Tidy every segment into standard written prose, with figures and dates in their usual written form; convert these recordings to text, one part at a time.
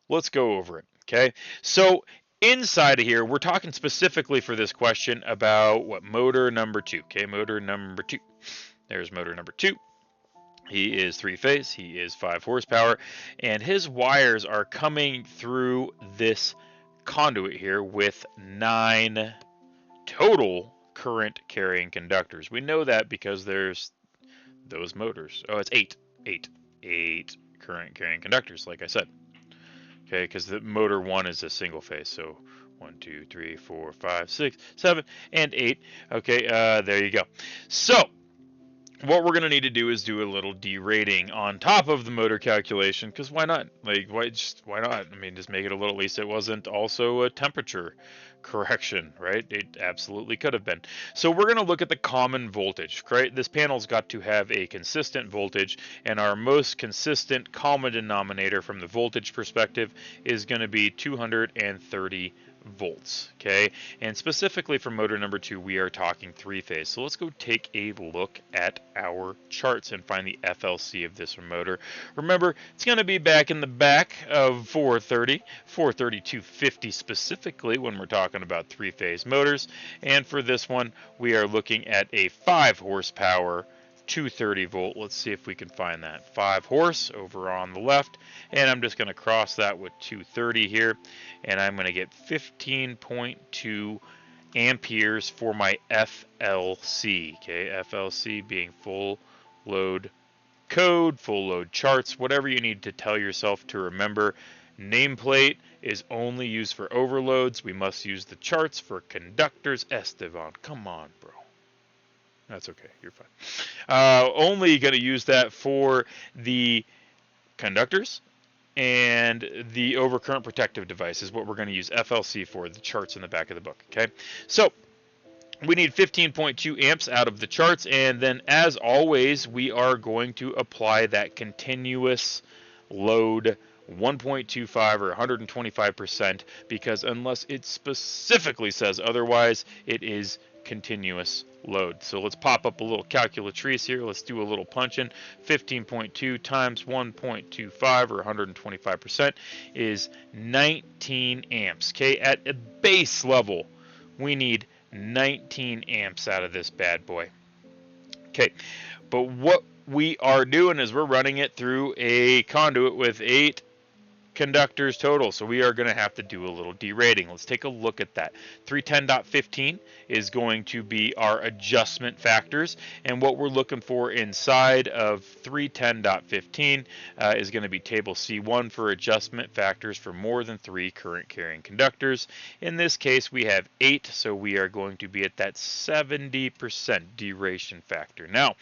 let's go over it. Okay, so inside of here, we're talking specifically for this question about what motor number 2. Okay, motor number 2. There's motor number 2. He is 3-phase, he is 5 horsepower, and his wires are coming through this conduit here with 9 total current carrying conductors. We know that because there's those motors. Oh, it's 8. 8. 8 current carrying conductors, like I said. Okay, because the motor 1 is a single phase, so 1, 2, 3, 4, 5, 6, 7, and 8. Okay, there you go. So, what we're going to need to do is do a little derating on top of the motor calculation, because why not? Like, why not? I mean, just make it a little, at least it wasn't also a temperature correction, right? It absolutely could have been. So we're going to look at the common voltage, right? This panel's got to have a consistent voltage, and our most consistent common denominator from the voltage perspective is going to be 230 volts. Okay, and specifically for motor number 2, we are talking 3-phase. So let's go take a look at our charts and find the FLC of this motor. Remember, it's going to be back in the back of 43250 specifically when we're talking about 3-phase motors. And for this one, we are looking at a 5 horsepower 230 volt. Let's see if we can find that. 5 horse over on the left, and I'm just going to cross that with 230 here, and I'm going to get 15.2 amperes for my FLC. Okay, FLC being full load code, full load charts, whatever you need to tell yourself to remember. Nameplate is only used for overloads. We must use the charts for conductors. Esteban, come on, bro. That's okay. You're fine. Only going to use that for the conductors and the overcurrent protective device is what we're going to use FLC for, the charts in the back of the book. Okay, so we need 15.2 amps out of the charts, and then as always, we are going to apply that continuous load 1.25 or 125%, because unless it specifically says otherwise, it is continuous load. So let's pop up a little calculatrice here. Let's do a little punching. 15.2 times 1.25 or 125% is 19 amps. Okay, at a base level, we need 19 amps out of this bad boy. Okay, but what we are doing is we're running it through a conduit with 8 conductors total, so we are going to have to do a little derating. Let's take a look at that. 310.15 is going to be our adjustment factors, and what we're looking for inside of 310.15 is going to be table C1 for adjustment factors for more than 3 current carrying conductors. In this case, we have 8, so we are going to be at that 70% deration factor. Now,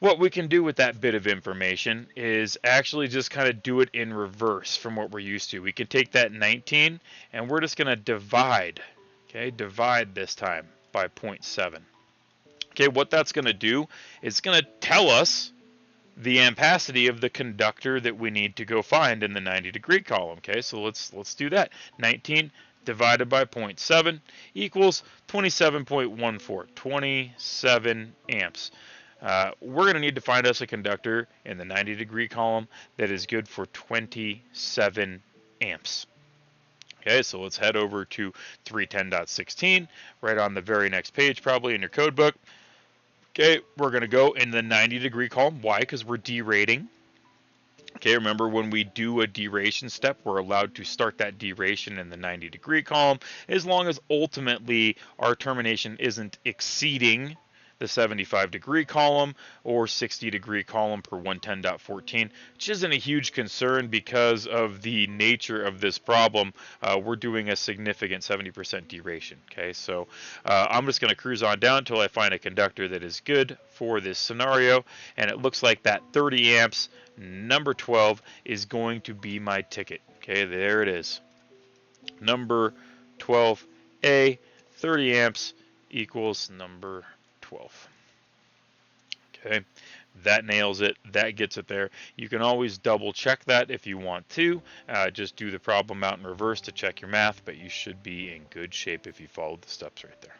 what we can do with that bit of information is actually just kind of do it in reverse from what we're used to. We can take that 19 and we're just going to divide, okay, divide this time by 0.7. Okay, what that's going to do is going to tell us the ampacity of the conductor that we need to go find in the 90-degree column. Okay, so let's do that. 19 divided by 0.7 equals 27.14, 27 amps. We're going to need to find us a conductor in the 90-degree column that is good for 27 amps. Okay, so let's head over to 310.16, right on the very next page probably in your code book. Okay, we're going to go in the 90-degree column. Why? Because we're derating. Okay, remember when we do a deration step, we're allowed to start that deration in the 90-degree column as long as ultimately our termination isn't exceeding the 75-degree column or 60-degree column per 110.14, which isn't a huge concern because of the nature of this problem. We're doing a significant 70% deration. Okay, so I'm just going to cruise on down until I find a conductor that is good for this scenario, and it looks like that 30 amps, number 12, is going to be my ticket. Okay, there it is. Number 12A, 30 amps equals number 12. Okay, that nails it. That gets it there. You can always double check that if you want to. Just do the problem out in reverse to check your math, but you should be in good shape if you followed the steps right there.